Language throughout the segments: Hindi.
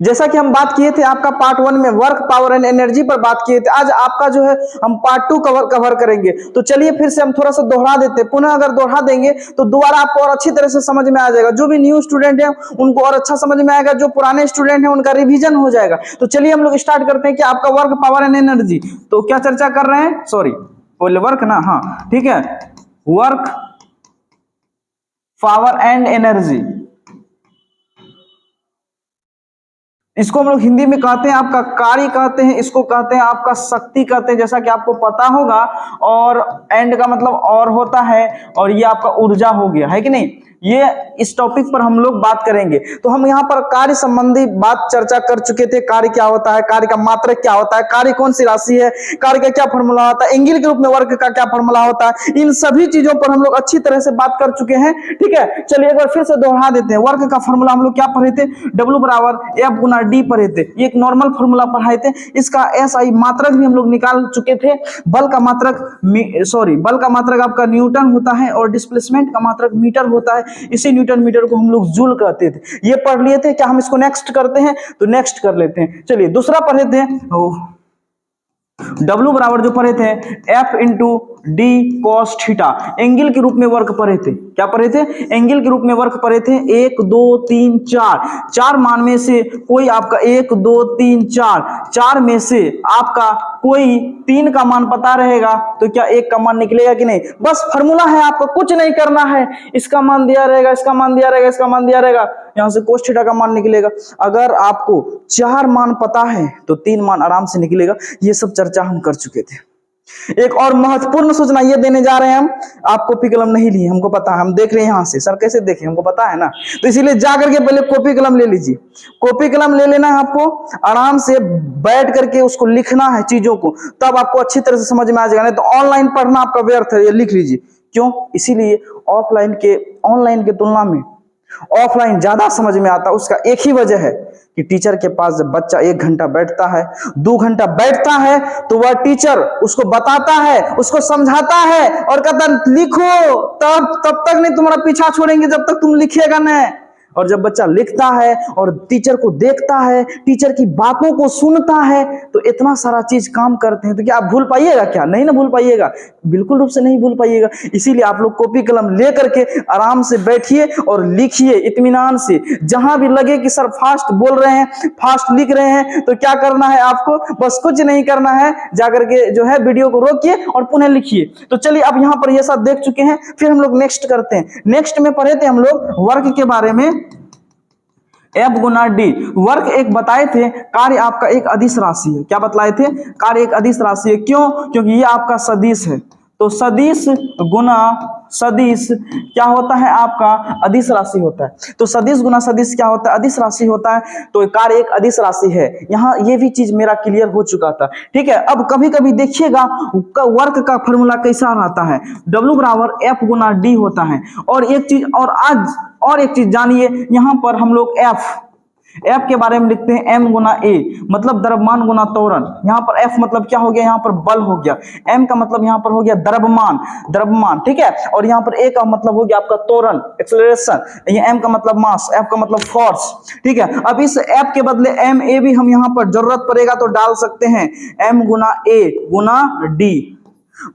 जैसा कि हम बात किए थे आपका पार्ट 1 में वर्क, पावर एंड एनर्जी पर बात किए थे, आज आपका जो है हम पार्ट 2 कवर करेंगे। तो चलिए फिर से हम थोड़ा सा दोहरा देते हैं, पुनः अगर दोहरा देंगे तो दोबारा आपको और अच्छी तरह से समझ में आ जाएगा। जो भी न्यू स्टूडेंट है उनको और अच्छा समझ में आएगा, जो पुराने स्टूडेंट है उनका रिवीजन हो जाएगा। तो चलिए हम लोग स्टार्ट करते हैं कि आपका वर्क, पावर एंड एनर्जी। तो क्या चर्चा कर रहे हैं, सॉरी बोले वर्क ना, हाँ ठीक है, वर्क, पावर एंड एनर्जी, इसको हम लोग हिंदी में कहते हैं आपका कार्य कहते हैं, इसको कहते हैं आपका शक्ति कहते हैं, जैसा कि आपको पता होगा। और एंड का मतलब और होता है, और ये आपका ऊर्जा हो गया है कि नहीं। ये इस टॉपिक पर हम लोग बात करेंगे। तो हम यहाँ पर कार्य संबंधी बात चर्चा कर चुके थे, कार्य क्या होता है, कार्य का मात्रक क्या होता है, कार्य कौन सी राशि है, कार्य का क्या फॉर्मूला होता है, एंगल के रूप में वर्क का क्या फॉर्मूला होता है, इन सभी चीजों पर हम लोग अच्छी तरह से बात कर चुके हैं। ठीक है, चलिए एक बार फिर से दोहरा देते हैं। वर्क का फॉर्मूला हम लोग क्या पढ़े थे, W बराबर F गुना D पढ़े थे, ये एक नॉर्मल फॉर्मूला पढ़ाए थे। इसका SI मात्रक भी हम लोग निकाल चुके थे। बल का मात्रक बल का मात्रक आपका न्यूटन होता है और डिस्प्लेसमेंट का मात्रक मीटर होता है, इसी न्यूटन मीटर को हम लोग जूल कहते थे। ये पढ़ लिए थे क्या, हम इसको नेक्स्ट करते हैं, तो नेक्स्ट कर लेते हैं। चलिए दूसरा पढ़े थे, W बराबर जो पढ़े थे F into D cos theta, angle के रूप में वर्क पढ़े थे। क्या पढ़े थे, एंगल के रूप में वर्क पढ़े थे। 1 2 3 4 मान में से कोई आपका 1 2 3 4 में से आपका कोई 3 का मान पता रहेगा तो क्या 1 का मान निकलेगा कि नहीं। बस फॉर्मूला है, आपको कुछ नहीं करना है। इसका मान दिया रहेगा, इसका मान दिया रहेगा, इसका मान दिया रहेगा, यहां से कोस थीटा का मान निकलेगा। अगर आपको 4 मान पता है तो 3 मान आराम से निकलेगा। ये सब चर्चा हम कर चुके थे। एक और महत्वपूर्ण सूचना ये देने जा रहे हैं हम, आप कॉपी कलम नहीं लिए, हमको पता है, हम देख रहे हैं यहाँ से, सर कैसे देखें, हमको पता है ना। तो इसीलिए जा करके पहले कॉपी कलम ले लीजिए, कॉपी कलम ले लेना है आपको, आराम से बैठ करके उसको लिखना है चीजों को, तब आपको अच्छी तरह से समझ में आ जाएगा। नहीं तो ऑनलाइन पढ़ना आपका व्यर्थ है, ये लिख लीजिए। क्यों, इसीलिए ऑनलाइन के तुलना में ऑफलाइन ज्यादा समझ में आता है। उसका एक ही वजह है कि टीचर के पास जब बच्चा 1 घंटा बैठता है, 2 घंटा बैठता है, तो वह टीचर उसको बताता है, उसको समझाता है और कहता है लिखो, तब तक नहीं तुम्हारा पीछा छोड़ेंगे जब तक तुम लिखेगा नहीं। और जब बच्चा लिखता है और टीचर को देखता है, टीचर की बातों को सुनता है, तो इतना सारा चीज काम करते हैं। तो क्या आप भूल पाइएगा क्या, नहीं ना भूल पाइएगा, बिल्कुल रूप से नहीं भूल पाइएगा। इसीलिए आप लोग कॉपी कलम ले करके आराम से बैठिए और लिखिए इत्मीनान से। जहां भी लगे कि सर फास्ट बोल रहे हैं, फास्ट लिख रहे हैं, तो क्या करना है आपको, बस कुछ नहीं करना है, जाकर के जो है वीडियो को रोकिए और पुनः लिखिए। तो चलिए अब यहाँ पर ये सब देख चुके हैं, फिर हम लोग नेक्स्ट करते हैं। नेक्स्ट में पढ़े थे हम लोग वर्क के बारे में, F गुना डी। वर्क एक बताए थे, कार्य आपका एक अदिश राशि है। क्या बतलाए थे, कार्य एक अदिश राशि है। क्यों, क्योंकि ये आपका सदिश है। तो सदिश गुना सदिश क्या होता है, आपका अदिश राशि होता है। तो सदिश गुना सदिश क्या होता है, अदिश राशि होता है। तो कार्य एक अदिश राशि है। यहाँ ये भी चीज मेरा क्लियर हो चुका था। ठीक है, अब कभी कभी देखिएगा वर्क का फॉर्मूला कैसा रहता है, W बराबर F गुना डी होता है। और एक चीज और एक चीज जानिए, यहाँ पर हम लोग F के बारे में लिखते हैं M गुना A, मतलब द्रव्यमान गुना त्वरण। यहाँ पर F मतलब क्या हो गया, यहाँ पर बल हो गया। M का मतलब यहाँ पर हो गया द्रव्यमान, ठीक है। और यहाँ पर A का मतलब हो गया आपका त्वरण, एक्सेलरेशन। ये M का मतलब मास, F का मतलब फोर्स, ठीक है। अब इस F के बदले MA भी हम यहाँ पर जरूरत पड़ेगा तो डाल सकते हैं, M Guna A Guna D।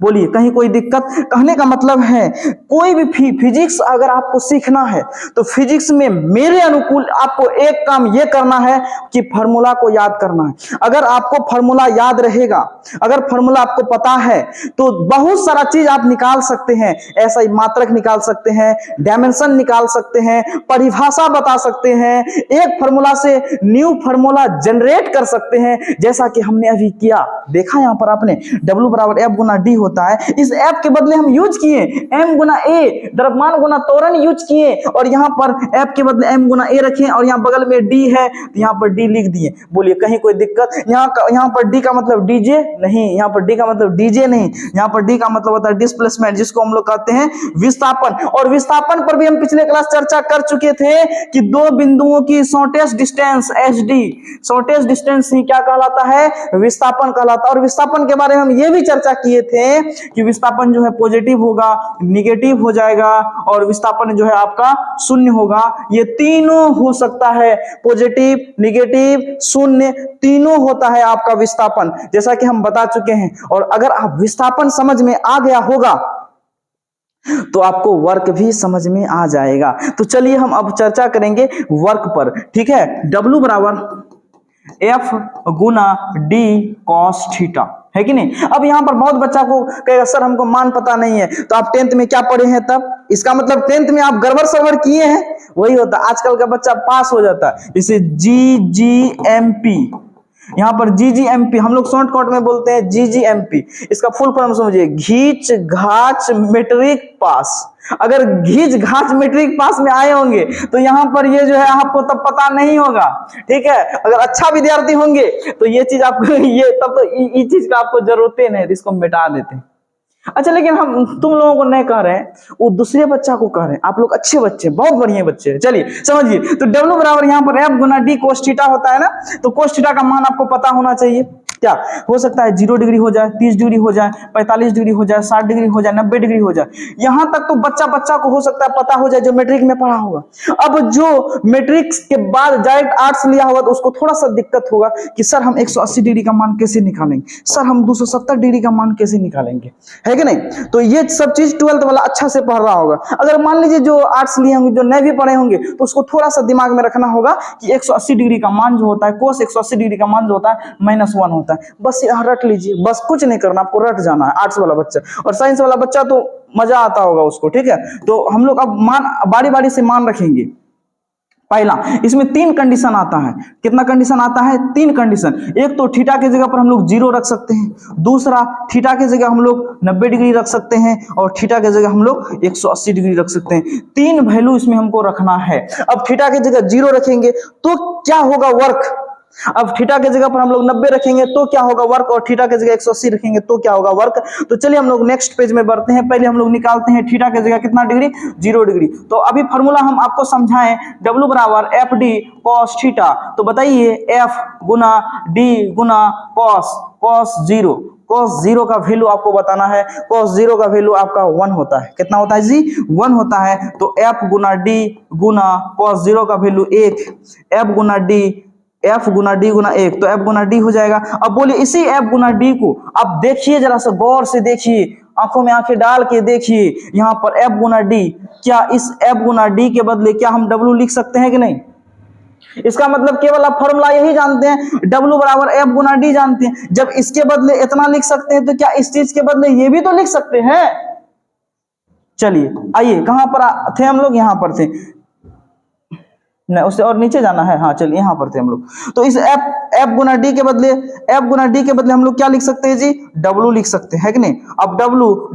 बोलिए कहीं कोई दिक्कत। कहने का मतलब है कोई भी फिजिक्स अगर आपको सीखना है तो फिजिक्स में मेरे अनुकूल आपको एक काम यह करना है कि फार्मूला को याद करना है। अगर आपको फार्मूला याद रहेगा, अगर फार्मूला आपको पता है, तो बहुत सारा चीज आप निकाल सकते हैं। ऐसा ही मात्रक निकाल सकते हैं, डायमेंशन निकाल सकते हैं, परिभाषा बता सकते हैं, एक फार्मूला से न्यू फार्मूला जनरेट कर सकते हैं, जैसा कि हमने अभी किया। देखा यहाँ पर आपने, W बराबर F गुना D होता है। इस F के बदले हम यूज किए M गुना A, द्रव्यमान गुना त्वरण यूज किए, और यहाँ पर F के बदले M गुना A रखें, और यहाँ बगल में D है तो यहाँ पर D लिख दिए। बोलिए कहीं कोई दिक्कत। यहाँ पर D का मतलब DJ नहीं, यहाँ पर D का मतलब DJ नहीं, यहाँ पर D का मतलब होता है डिस्प्लेसमेंट, जिसको हम लोग कहते हैं विस्थापन। और विस्थापन पर भी हम पिछले क्लास चर्चा कर चुके थे कि दो बिंदुओं की shortest distance HD, shortest distance ही क्या कहलाता है, विस्थापन कहलाता है। और विस्थापन के बारे में हम ये भी चर्चा किए थे हैं कि विस्थापन जो है पॉजिटिव होगा, निगेटिव हो जाएगा और विस्थापन जो है आपका शून्य होगा। ये तीनों हो सकता है, पॉजिटिव, निगेटिव, शून्य, तीनों होता है आपका विस्थापन, जैसा कि हम बता चुके हैं। और अगर आप विस्थापन समझ में आ गया होगा तो आपको वर्क भी समझ में आ जाएगा। तो चलिए हम अब चर्चा करेंगे वर्क पर, ठीक है। W बराबर F गुना D cos थीटा, है कि नहीं। अब यहां पर बहुत बच्चा को कहेगा सर हमको मान पता नहीं है, तो आप 10th में क्या पढ़े हैं तब, इसका मतलब 10th में आप गड़बड़ सड़बड़ किए हैं, वही होता है। आजकल का बच्चा पास हो जाता है। जैसे GGMP, यहां पर GGMP हम लोग शॉर्टकट में बोलते हैं GGMP, इसका फुल फॉर्म समझिए, घींच घाच मैट्रिक पास। अगर घींच घाच मैट्रिक पास में आए होंगे तो यहां पर ये जो है आपको तब पता नहीं होगा, ठीक है। अगर अच्छा विद्यार्थी होंगे तो ये चीज आपको ये तब तो ये चीज का आपको जरूरत नहीं, इसको मिटा देते हैं। अच्छा, लेकिन हम तुम लोगों को नहीं कह रहे हैं, वो दूसरे बच्चा को कह रहे हैं। आप लोग अच्छे बच्चे, बहुत बढ़िया बच्चे हैं। चलिए समझिए, तो W बराबर यहाँ पर F गुना D cos थीटा होता है ना, तो cos थीटा का मान आपको पता होना चाहिए। क्या हो सकता है, 0 डिग्री हो जाए, 30 डिग्री हो जाए, 45 डिग्री हो जाए, 60 डिग्री हो जाए, 90 डिग्री हो जाए। यहां तक तो बच्चा को हो सकता है पता हो जाए जो मैट्रिक में पढ़ा होगा। अब जो मैट्रिक के बाद डायरेक्ट आर्ट्स लिया होगा तो उसको थोड़ा सा दिक्कत होगा कि सर हम 180 डिग्री का मान कैसे निकालेंगे, सर हम 270 डिग्री का मान कैसे निकालेंगे, है कि नहीं। तो ये सब चीज 12th वाला अच्छा से पढ़ रहा होगा। अगर मान लीजिए जो आर्ट्स लिए होंगे, जो नहीं भी पढ़े होंगे, तो उसको थोड़ा सा दिमाग में रखना होगा कि 180 डिग्री का मान जो होता है, कोस 180 डिग्री का मान जो होता है -1 होता है। बस यहाँ रट लीजिए, बस कुछ नहीं करना, आपको रट जाना है। आर्ट्स वाला बच्चा और साइंस वाला बच्चा तो मजा आता होगा उसको, ठीक है। तो हम लोग अब मान बारी बारी से मान रखेंगे। पहला, इसमें 3 कंडीशन आता है। कितना कंडीशन आता है? 3 कंडीशन। एक तो थीटा की जगह पर हम लोग 0 रख सकते हैं, दूसरा थीटा की जगह हम लोग 90 डिग्री रख सकते हैं, और थीटा की जगह हम लोग 180 डिग्री रख सकते हैं। 3 वैल्यू इसमें हमको रखना है। अब थीटा की जगह 0 रखेंगे तो क्या होगा, वर्क। अब थीटा की जगह पर हम लोग 90 रखेंगे तो क्या होगा, वर्क, और थीटा की जगह 180 रखेंगे तो क्या होगा, वर्क। तो चलिए हम लोग नेक्स्ट पेज में बढ़ते हैं। पहले हम लोग निकालते हैं थीटा की जगह कितना डिग्री, 0 डिग्री। तो अभी फॉर्मूला हम आपको समझाएं, W बराबर FD cos थीटा। तो बताइए F गुना D गुना cos 0, cos 0 का वैल्यू आपको बताना है। cos 0 का वैल्यू आपका 1 होता है। कितना होता है जी, 1 होता है। तो F गुना D गुना cos 0 का वैल्यू 1, F गुना D, F गुना D गुना 1, तो F गुना D हो जाएगा। अब बोलिए इसी F गुना D को आप देखिए, जरा सा गौर से देखिए, आंखों में आंखें डाल के देखिए। यहाँ पर F गुना D, क्या इस F गुना D के बदले क्या हम W लिख सकते हैं कि नहीं? इसका मतलब केवल आप फॉर्मूला यही जानते हैं, W बराबर F गुना D जानते हैं। जब इसके बदले इतना लिख सकते हैं तो क्या इस चीज के बदले ये भी तो लिख सकते हैं। चलिए आइए, कहां पर थे हम लोग, यहां पर थे नहीं, उससे और नीचे जाना है। हाँ चलिए, यहाँ पर थे हम लोग। तो इस F गुना D के बदले हम लोग क्या लिख सकते हैं जी, W लिख सकते हैं, है कि नहीं। अब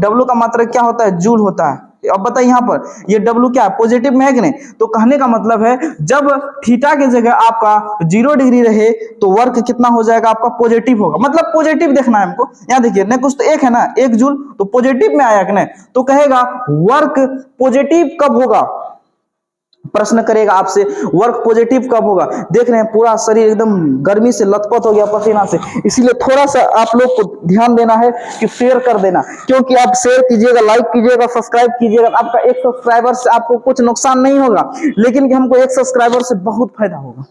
W का मात्रक क्या होता है, जूल होता है। अब बताइए यहाँ पर ये W क्या है, पॉजिटिव में है कि नहीं। तो कहने का मतलब है जब थीटा की जगह आपका 0 डिग्री रहे तो वर्क कितना हो जाएगा आपका, पॉजिटिव होगा। मतलब पॉजिटिव देखना है हमको। यहाँ देखिए नहीं, कुछ तो 1 है ना, 1 जूल, तो पॉजिटिव में आया कि नहीं। तो कहेगा वर्क पॉजिटिव कब होगा, प्रश्न करेगा आपसे, वर्क पॉजिटिव कब होगा। देख रहे हैं पूरा शरीर एकदम गर्मी से लथपथ हो गया पसीना से, इसीलिए थोड़ा सा आप लोग को ध्यान देना है कि शेयर कर देना, क्योंकि आप शेयर कीजिएगा, लाइक कीजिएगा, सब्सक्राइब कीजिएगा। आपका 1 सब्सक्राइबर से आपको कुछ नुकसान नहीं होगा, लेकिन कि हमको 1 सब्सक्राइबर से बहुत फायदा होगा,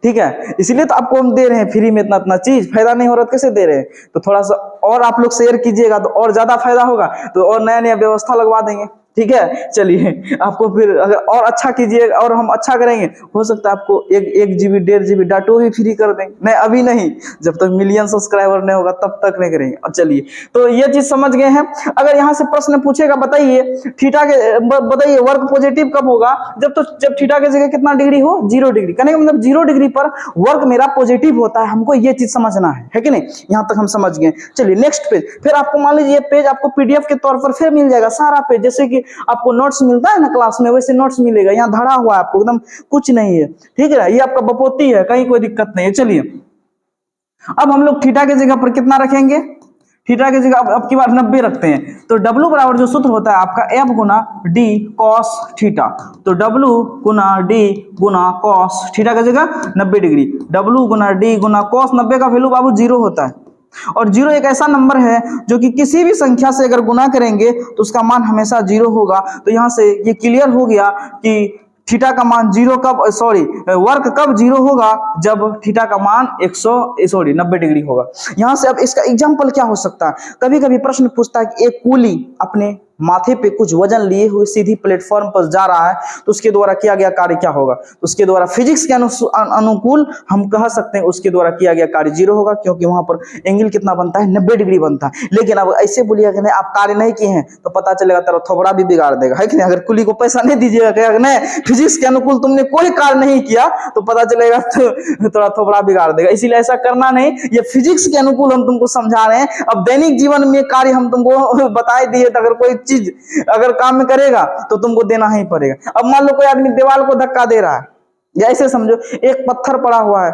ठीक है। इसलिए तो आपको हम दे रहे हैं फ्री में इतना चीज, फायदा नहीं हो रहा तो कैसे दे रहे हैं। तो थोड़ा सा और आप लोग शेयर कीजिएगा तो और ज्यादा फायदा होगा, तो और नया व्यवस्था लगवा देंगे, ठीक है। चलिए आपको फिर अगर और अच्छा कीजिएगा और हम अच्छा करेंगे, हो सकता है आपको 1 GB 1.5 GB डाटा भी फ्री कर देंगे। नहीं अभी नहीं, जब तक मिलियन सब्सक्राइबर नहीं होगा तब तक नहीं करेंगे। और चलिए, तो ये चीज समझ गए हैं। अगर यहाँ से प्रश्न पूछेगा, बताइए थीटा के बताइए वर्क पॉजिटिव कब होगा, जब थीटा की जगह कितना डिग्री हो, 0 डिग्री। कहने का मतलब 0 डिग्री पर वर्क मेरा पॉजिटिव होता है। हमको ये चीज समझना है कि नहीं। यहाँ तक हम समझ गए। चलिए नेक्स्ट पेज। फिर आपको मान लीजिए पेज आपको PDF के तौर पर फिर मिल जाएगा सारा पेज, जैसे कि आपको नोट्स मिलता है ना क्लास में, वैसे नोट्स मिलेगा। यहाँ धरा हुआ है आपको, एकदम कुछ नहीं है, ठीक है। ये आपका बपोती है, कहीं कोई दिक्कत नहीं है। चलिए अब हम लोग थीटा की जगह पर कितना रखेंगे, थीटा की जगह अब की बार 90 रखते हैं। तो W बराबर जो सूत्र होता है आपका F गुना D cos थीटा। तो W गुना D गुना cos थीटा की जगह 90 डिग्री, W गुना D गुना cos 90 का वैल्यू बाबू 0 होता है। और जीरो एक ऐसा नंबर है जो कि किसी भी संख्या से अगर गुना करेंगे तो उसका मान हमेशा जीरो होगा। तो यहाँ से ये क्लियर हो गया कि थीटा का मान जीरो कब वर्क कब जीरो होगा, जब थीटा का मान 90 डिग्री होगा। यहाँ से अब इसका एग्जाम्पल क्या हो सकता है, कभी कभी प्रश्न पूछता है कि एक कूली अपने माथे पे कुछ वजन लिए हुए सीधी प्लेटफॉर्म पर जा रहा है, तो उसके द्वारा किया गया कार्य क्या होगा। तो उसके द्वारा फिजिक्स के अनुकूल हम कह सकते हैं उसके द्वारा किया गया कार्य जीरो होगा, क्योंकि वहां पर एंगल कितना बनता है, 90 डिग्री बनता है। लेकिन अब ऐसे बोलिएगा कि नहीं आप कार्य नहीं किए हैं तो पता चलेगा तेरा थोबड़ा भी बिगाड़ देगा, है कि नहीं। अगर कुली को पैसा नहीं दीजिएगा, नहीं फिजिक्स के अनुकूल तुमने कोई कार्य नहीं किया तो पता चलेगा तो थोड़ा थोबड़ा बिगाड़ देगा। इसीलिए ऐसा करना नहीं, ये फिजिक्स के अनुकूल हम तुमको समझा रहे हैं। अब दैनिक जीवन में कार्य हम तुमको बता दिए, तो अगर कोई चीज अगर काम में करेगा तो तुमको देना ही पड़ेगा। अब मान लो कोई आदमी दीवार को धक्का दे रहा है, या ऐसे समझो एक पत्थर पड़ा हुआ है,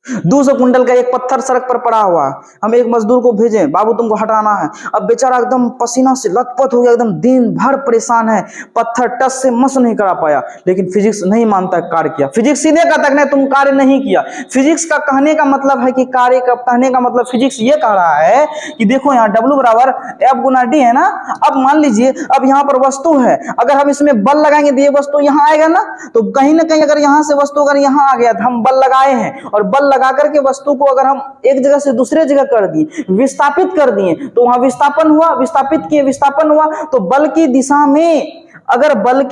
200 कुंटल का एक पत्थर सड़क पर पड़ा हुआ है, हम एक मजदूर को भेजें, बाबू तुमको हटाना है। अब बेचारा एकदम पसीना से लथपथ हो गया, एकदम दिन भर परेशान है, पत्थर टच से मस नहीं करा पाया। लेकिन फिजिक्स नहीं मानता कार्य किया, फिजिक्स सीधे कहता है तुम कार्य नहीं किया। फिजिक्स का कहने का मतलब है कि कार्य का कहने का मतलब फिजिक्स ये कह रहा है कि देखो यहाँ W बराबर F गुना D है ना। अब मान लीजिए अब यहाँ पर वस्तु है, अगर हम इसमें बल लगाएंगे तो ये वस्तु यहाँ आएगा ना, तो कहीं ना कहीं अगर यहाँ से वस्तु अगर यहाँ आ गया तो हम बल लगाए हैं, और बल लगा करके वस्तु को अगर हम एक जगह से दूसरे जगह कर दिए, विस्थापित कर दिए, तो वहां विस्थापन हुआ, विस्थापित किए विस्थापन हुआ। तो बल की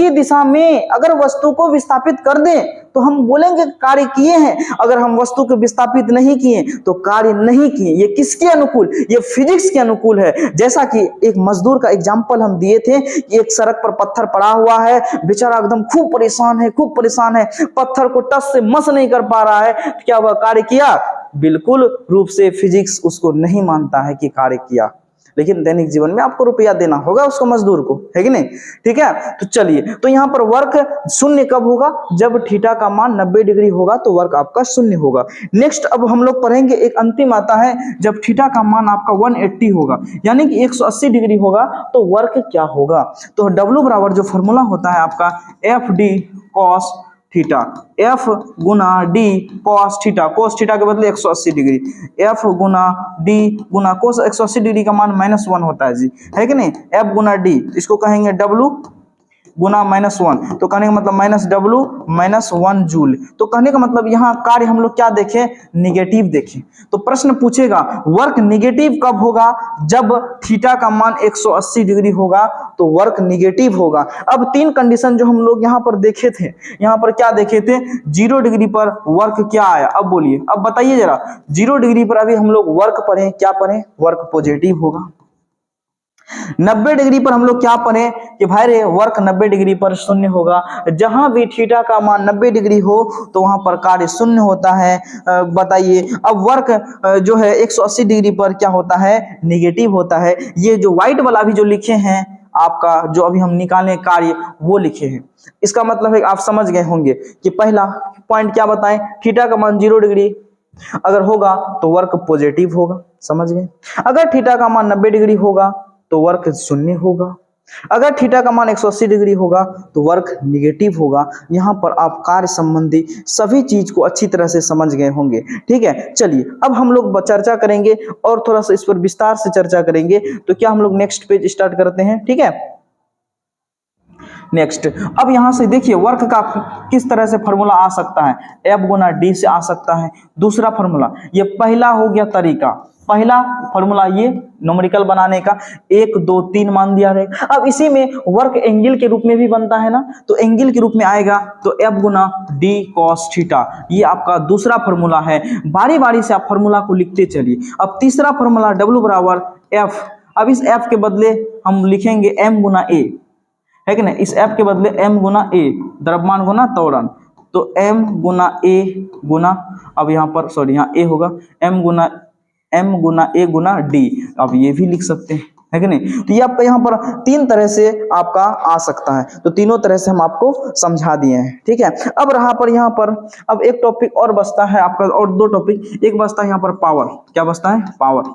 दिशा में अगर वस्तु को विस्थापित कर दें तो हम बोलेंगे कार्य किए हैं। अगर हम वस्तु को विस्थापित नहीं किए तो कार्य नहीं किए। ये किसके अनुकूल, ये फिजिक्स के अनुकूल है। जैसा कि एक मजदूर का एग्जांपल हम दिए थे कि एक सड़क पर पत्थर पड़ा हुआ है, बेचारा एकदम खूब परेशान है, पत्थर को टच से मस नहीं कर पा रहा है, तो क्या वह कार्य किया? बिल्कुल रूप से फिजिक्स उसको नहीं मानता है कि कार्य किया। लेकिन दैनिक जीवन में आपको रुपया देना होगा उसको, मजदूर को, है कि नहीं। ठीक है, तो चलिए, तो यहां पर वर्क शून्य कब होगा, जब थीटा का मान 90 डिग्री होगा तो वर्क आपका शून्य होगा। नेक्स्ट अब हम लोग पढ़ेंगे, एक अंतिम आता है जब थीटा का मान आपका 180 होगा, यानी कि 180 डिग्री होगा, तो वर्क क्या होगा। तो W बराबर जो फॉर्मूला होता है आपका FD cos थीटा, F गुना D cos theta, cos theta के बदले 180 डिग्री, F गुना D गुना cos 180 डिग्री का मान -1 होता है जी, है कि नहीं। F गुना D, इसको कहेंगे W गुना -1, तो कहने का मतलब -W -1 जूल। तो कहने का मतलब यहाँ कार्य हम लोग क्या देखें, निगेटिव देखें। तो प्रश्न पूछेगा वर्क निगेटिव कब होगा, जब थीटा का मान 180 डिग्री होगा तो वर्क निगेटिव होगा। अब तीन कंडीशन जो हम लोग यहाँ पर देखे थे, यहाँ पर क्या देखे थे, 0 डिग्री पर वर्क क्या आया। अब बोलिए, अब बताइए जरा, 0 डिग्री पर अभी हम लोग वर्क पढ़े, क्या पढ़े, वर्क पॉजिटिव होगा। 90 डिग्री पर हम लोग क्या पढ़े कि भाई रे वर्क 90 डिग्री पर शून्य होगा। जहां भी थीटा का मान 90 डिग्री हो तो वहां पर कार्य शून्य होता है। बताइए, अब वर्क जो है 180 डिग्री पर क्या होता है, निगेटिव होता है। ये जो व्हाइट वाला भी जो लिखे हैं आपका, जो अभी हम निकालें कार्य वो लिखे हैं। इसका मतलब है आप समझ गए होंगे कि पहला पॉइंट क्या बताएं, थीटा का मान 0 डिग्री अगर होगा तो वर्क पॉजिटिव होगा, समझ गए। अगर थीटा का मान 90 डिग्री होगा तो वर्क शून्य होगा। अगर थीटा का मान 180 डिग्री होगा तो वर्क निगेटिव होगा। यहां पर आप कार्य संबंधी सभी चीज को अच्छी तरह से समझ गए होंगे। ठीक है, चलिए अब हम लोग चर्चा करेंगे और थोड़ा सा इस पर विस्तार से चर्चा करेंगे। तो क्या हम लोग नेक्स्ट पेज स्टार्ट करते हैं। ठीक है, नेक्स्ट अब यहां से देखिए वर्क का किस तरह से फॉर्मूला आ सकता है, F गुना D से आ सकता है। दूसरा फॉर्मूला, ये पहला हो गया तरीका, पहला फॉर्मूला ये न्यूमेरिकल बनाने का, 1 2 3 मान दिया रहेगा। अब इसी में वर्क एंगल के रूप में भी बनता है ना, तो एंगल के रूप में आएगा तो F गुना D cos थीटा, ये आपका दूसरा फॉर्मूला है। बारी बारी से आप फॉर्मूला को लिखते चलिए। अब तीसरा फॉर्मूला W बराबर F, अब इस F के बदले हम लिखेंगे M गुना A, है कि नहीं। इस F के बदले M गुना A, द्रव्यमान गुना त्वरण, तो M गुना A गुना, अब यहाँ पर सॉरी यहाँ A होगा, M Guna A Guna D, अब ये भी लिख सकते हैं, है कि नहीं। तो ये आपका यहाँ पर तीन तरह से आपका आ सकता है, तो तीनों तरह से हम आपको समझा दिए हैं। ठीक है, अब रहा पर यहाँ पर अब एक टॉपिक और बचता है आपका, और दो टॉपिक, एक बचता है यहाँ पर पावर, क्या बचता है, पावर।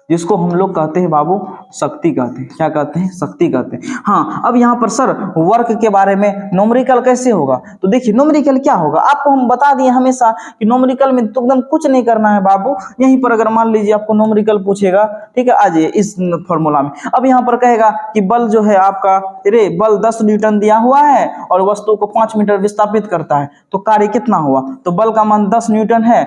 जिसको हम लोग कहते हैं बाबू शक्ति कहते हैं। क्या कहते हैं? शक्ति कहते हैं। हाँ, अब यहाँ पर सर वर्क के बारे में न्यूमेरिकल कैसे होगा? तो देखिए न्यूमेरिकल क्या होगा, आपको हम बता दिए हमेशा कि न्यूमेरिकल में तो एकदम कुछ नहीं करना है बाबू। यहीं पर अगर मान लीजिए आपको न्यूमेरिकल पूछेगा, ठीक है, आ जाइए इस फॉर्मूला में। अब यहाँ पर कहेगा कि बल जो है आपका, अरे बल 10 न्यूटन दिया हुआ है और वस्तु को 5 मीटर विस्थापित करता है, तो कार्य कितना हुआ? तो बल का मान 10 न्यूटन है,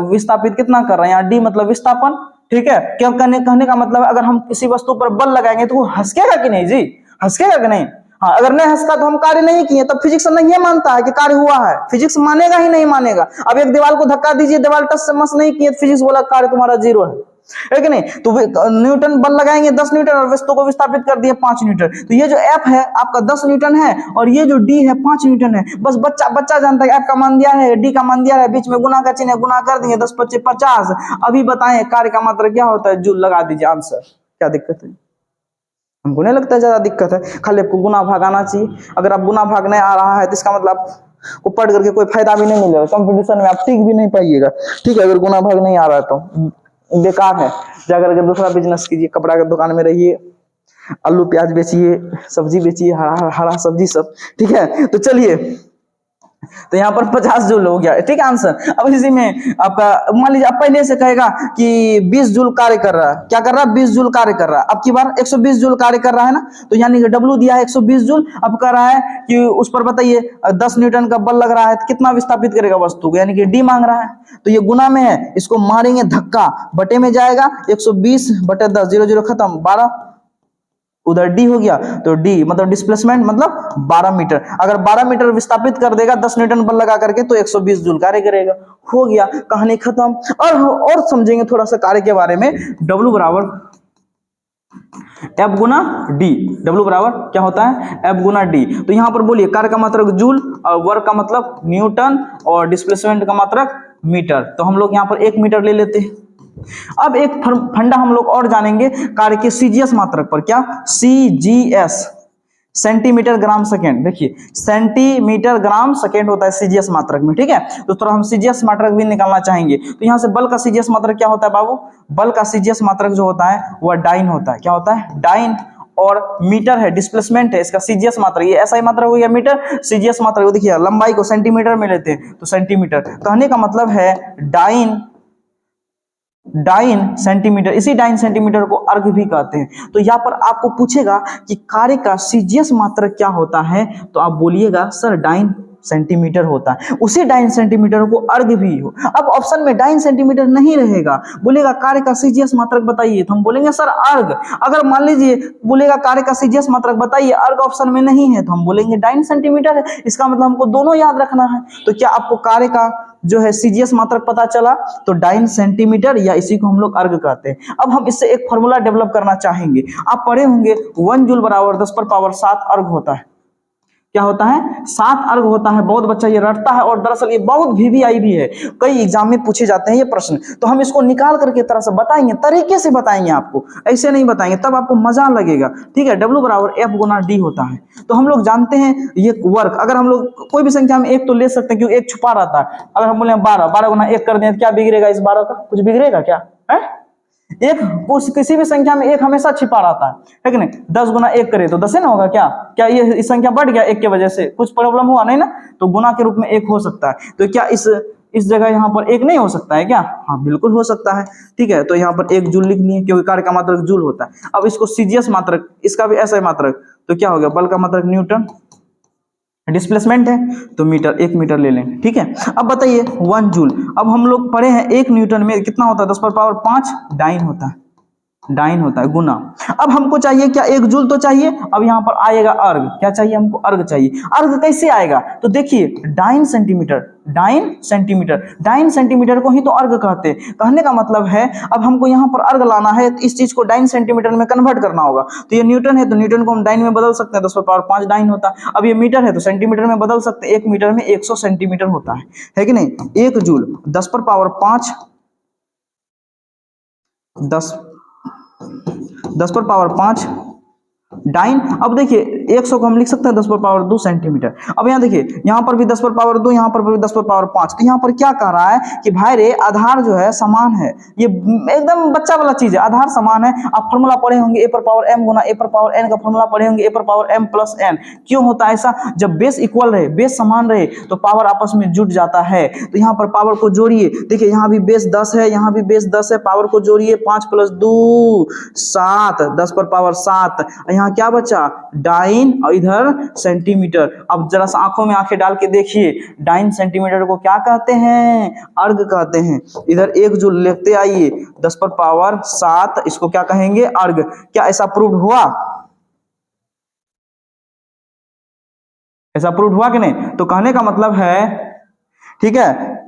विस्थापित कितना कर रहे हैं? यहाँ डी मतलब विस्थापन, ठीक है। क्या कहने का मतलब है, अगर हम किसी वस्तु पर बल लगाएंगे तो वो हंसकेगा कि नहीं जी? हंसकेगा कि नहीं? हाँ, अगर नहीं हंसका तो हम कार्य नहीं किए, तब फिजिक्स नहीं मानता है कि कार्य हुआ है। फिजिक्स मानेगा ही नहीं मानेगा। अब एक दीवार को धक्का दीजिए, दीवार टच से मस नहीं किए, फिजिक्स बोला कार्य तुम्हारा जीरो है कि नहीं? तो न्यूटन बल लगाएंगे 10 न्यूटन और वस्तु को विस्थापित कर दिए 5 न्यूटन। तो ये जो एफ है आपका 10 न्यूटन है और ये जो डी है 5 न्यूटन है। बस बच्चा जानता है एफ का मान दिया है, डी का मान दिया है, बीच में गुना का चिन्ह है, गुना कर देंगे 10 25 50। अभी बताएं कार्य का मात्रा क्या होता है? जूल लगा दीजिए आंसर। क्या दिक्कत है? हमको नहीं लगता ज्यादा दिक्कत है, खाली आपको गुना भाग आना चाहिए। अगर आप गुना भाग नहीं आ रहा है तो इसका मतलब को पढ़ करके कोई फायदा भी नहीं मिलेगा, कंपटीशन में आप टिक भी नहीं पाइएगा, ठीक है। अगर गुना भाग नहीं आ रहा है तो बेकार है। जाकर के दूसरा बिजनेस कीजिए, कपड़ा की दुकान में रहिए, आलू प्याज बेचिए, सब्जी बेचिए, हरा सब्जी सब, ठीक है। तो चलिए, तो यहाँ पर 50 जूल हो गया, ठीक है आंसर। अब इसी में आपका मान लीजिए आप पहले से कहेगा कि 20 जूल कार्य कर रहा है। क्या कर रहा है? 20 जूल कार्य कर रहा है। अब की बार 120 जूल कार्य कर रहा है ना, तो यानी कि डब्ल्यू दिया है 120 जूल। अब कह रहा है कि उस पर बताइए 10 न्यूटन का बल लग रहा है, तो कितना विस्थापित करेगा वस्तु को, यानी कि डी मांग रहा है। तो ये गुना में है, इसको मारेंगे धक्का, बटे में जाएगा 120 बटे 10, 0 0 खत्म, 12, उधर डी हो गया। तो डी मतलब डिस्प्लेसमेंट मतलब 12 मीटर। अगर 12 मीटर विस्थापित कर देगा 10 न्यूटन बल लगा करके, तो 120 जूल कार्य करेगा। हो गया, कहानी खत्म। और समझेंगे थोड़ा सा कार्य के बारे में। W बराबर एफ गुना डी। W बराबर क्या होता है? एफ गुना डी। तो यहां पर बोलिए कार्य का मात्रक जूल और वर्क का मतलब न्यूटन और डिस्प्लेसमेंट का मात्रक मीटर। तो हम लोग यहां पर 1 मीटर ले लेते हैं। अब एक फंडा हम लोग और जानेंगे कार्य के सीजीएस मात्रक पर। क्या? CGS, centimetre gram second. देखिए सेंटीमीटर ग्राम सेकेंड होता है सीजीएस मात्रक में, ठीक है। तो थोड़ा हम सीजीएस मात्रक भी निकालना चाहेंगे। तो यहां से बल का सीजीएस मात्रक क्या होता है बाबू? बल का सीजीएस मात्रक जो होता है वह डाइन होता है। क्या होता है? डाइन। और मीटर है, डिस्प्लेसमेंट है, इसका सीजीएस मात्रक, ये ऐसा ही मात्रक हो गया मीटर, सीजीएस मात्रक। देखिए लंबाई को सेंटीमीटर में लेते हैं तो सेंटीमीटर। कहने का मतलब है डाइन सेंटीमीटर। इसी डाइन सेंटीमीटर को अर्घ भी कहते हैं। तो यहाँ पर आपको पूछेगा कि कार्य का सीजीएस मात्रक क्या होता है, तो आप बोलिएगा सर डाइन सेंटीमीटर होता है। उसी डाइन सेंटीमीटर को अर्घ भी हो। अब ऑप्शन में डाइन सेंटीमीटर नहीं रहेगा, बोलेगा कार्य का सीजीएस मात्रक बताइए, तो हम बोलेंगे सर अर्घ। अगर मान लीजिए बोलेगा कार्य का सीजीएस मात्रक बताइए, अर्घ ऑप्शन में नहीं है, तो हम बोलेंगे डाइन सेंटीमीटर है। इसका मतलब हमको दोनों याद रखना है। तो क्या आपको कार्य का जो है सीजीएस मात्रक पता चला? तो डाइन सेंटीमीटर, या इसी को हम लोग अर्घ कहते हैं। अब हम इससे एक फॉर्मूला डेवलप करना चाहेंगे। आप पढ़े होंगे 1 जूल बराबर 10 पर पावर 7 अर्घ होता है। क्या होता है? 7 अर्घ होता है। बहुत बच्चा ये रटता है और दरअसल ये बहुत वीवीआई भी है, कई एग्जाम में पूछे जाते हैं ये प्रश्न। तो हम इसको निकाल करके तरह से बताएंगे, तरीके से बताएंगे आपको, ऐसे नहीं बताएंगे, तब आपको मजा लगेगा, ठीक है। W बराबर एफ गुना डी होता है। तो हम लोग जानते हैं ये वर्क, अगर हम लोग कोई भी संख्या में एक तो ले सकते हैं क्योंकि एक छुपा रहता है। अगर हम बोले 12 गुना 1 कर दें, क्या बिगड़ेगा इस 12 का? कुछ बिगड़ेगा क्या है? एक किसी भी संख्या में एक हमेशा छिपा रहता है कि नहीं? 10 गुना 1 करे तो 10 ही ना होगा? क्या ये इस संख्या बढ़ गया 1 के वजह से? कुछ प्रॉब्लम हुआ नहीं ना? तो गुना के रूप में 1 हो सकता है। तो क्या इस जगह यहाँ पर 1 नहीं हो सकता है क्या? हाँ बिल्कुल हो सकता है, ठीक है। तो यहाँ पर 1 जूल लिख लिए क्योंकि कार्य का मात्रक जूल होता है। अब इसको सीजीएस मात्रक, इसका भी ऐसा ही मात्रक, तो क्या हो गया? बल का मात्रक न्यूटन, डिस्प्लेसमेंट है तो मीटर, 1 मीटर ले लेंगे, ठीक है। अब बताइए 1 जूल। अब हम लोग पढ़े हैं 1 न्यूटन में कितना होता है? 10 पर पावर 5 डाइन होता है, डाइन होता है गुना। अब हमको चाहिए क्या? 1 जूल तो चाहिए। अब यहाँ पर आएगा अर्घ। क्या चाहिए हमको? अर्घ चाहिए। अर्घ कैसे आएगा? तो देखिए dyne centimetre, dyne centimetre, dyne centimetre को ही तो अर्घ कहते हैं। कहने का मतलब है अब हमको यहाँ पर अर्घ लाना है, तो इस चीज को डाइन सेंटीमीटर में कन्वर्ट करना होगा। तो ये न्यूटन है तो न्यूटन को हम डाइन में बदल सकते हैं, 10 पर पावर 5 डाइन होता है। अब ये मीटर है तो सेंटीमीटर में बदल सकते हैं, 1 मीटर में 100 सेंटीमीटर होता है कि नहीं? 1 जूल 10 पर पावर 5, 10 पर पावर 5 डाइन। अब देखिए 100 को हम लिख सकते हैं 10 पर पावर 2 सेंटीमीटर। अब यहाँ देखिए यहाँ पर भी 10 पर पावर 2, यहाँ पर भी 10 पर पावर 5। तो यहाँ पर क्या कह रहा है कि भाई रे आधार जो है समान है। ये एकदम बच्चा वाला चीज है, आधार समान है। आप फॉर्मूला पढ़े होंगे, ए पर पावर एम गुना ए पर पावर एन का फॉर्मूला पढ़े होंगे, ए पर पावर एम प्लस एन। क्यों होता है ऐसा? जब बेस इक्वल रहे, बेस समान रहे तो पावर आपस में जुट जाता है। तो यहाँ पर पावर को जोड़िए, देखिए यहाँ भी बेस 10 है, यहाँ भी बेस 10 है, पावर को जोड़िए 5 + 2 7, 10 पर पावर 7। यहाँ क्या बचा? डाइन और इधर सेंटीमीटर। अब जरा सा आंखों में आंखें डाल के देखिए, डाइन सेंटीमीटर को क्या कहते हैं? अर्ग कहते हैं। इधर 1 जूल लिखते आइए, 10 पर पावर 7 इसको क्या कहेंगे? अर्ग। क्या ऐसा प्रूव हुआ? ऐसा प्रूव हुआ कि नहीं? तो कहने का मतलब है, ठीक है,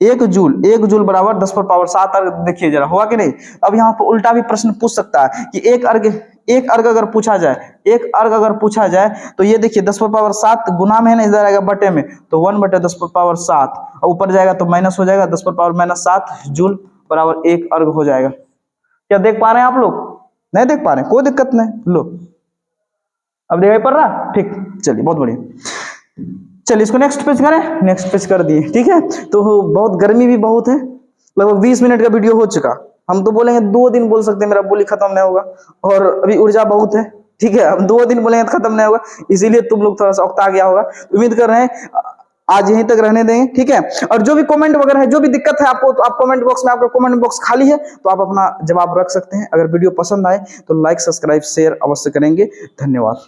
1 जूल बराबर 10 पर पावर 7 अर्ग। देखिए जरा हुआ कि नहीं? अब यहाँ पर उल्टा भी प्रश्न पूछ सकता है कि एक अर्ग अगर पूछा जाए, तो ये देखिए 10 पर पावर 7 गुना में है ना, इधर आएगा बटे में, तो 1/10 पर पावर 7, और ऊपर जाएगा तो माइनस हो जाएगा, 10 पर पावर -7 जूल बराबर 1 अर्ग हो जाएगा। क्या देख पा रहे हैं आप लोग? नहीं देख पा रहे हैं? कोई दिक्कत नहीं, लो अब दिखाई पड़ रहा? ठीक, चलिए बहुत बढ़िया। चलिए इसको नेक्स्ट पेज करें। नेक्स्ट पेज कर दिए, ठीक है। तो बहुत गर्मी भी बहुत है, लगभग 20 मिनट का वीडियो हो चुका। हम तो बोलेंगे 2 दिन बोल सकते हैं, मेरा बोली खत्म नहीं होगा, और अभी ऊर्जा बहुत है, ठीक है। हम 2 दिन बोलेंगे तो खत्म नहीं होगा, इसीलिए तुम लोग थोड़ा सा उकता गया होगा। उम्मीद कर रहे हैं आज यहीं तक रहने देंगे, ठीक है। और जो भी कमेंट वगैरह है, जो भी दिक्कत है आपको, तो आप कमेंट बॉक्स में, आपका कमेंट बॉक्स खाली है तो आप अपना जवाब रख सकते हैं। अगर वीडियो पसंद आए तो लाइक, सब्सक्राइब, शेयर अवश्य करेंगे। धन्यवाद।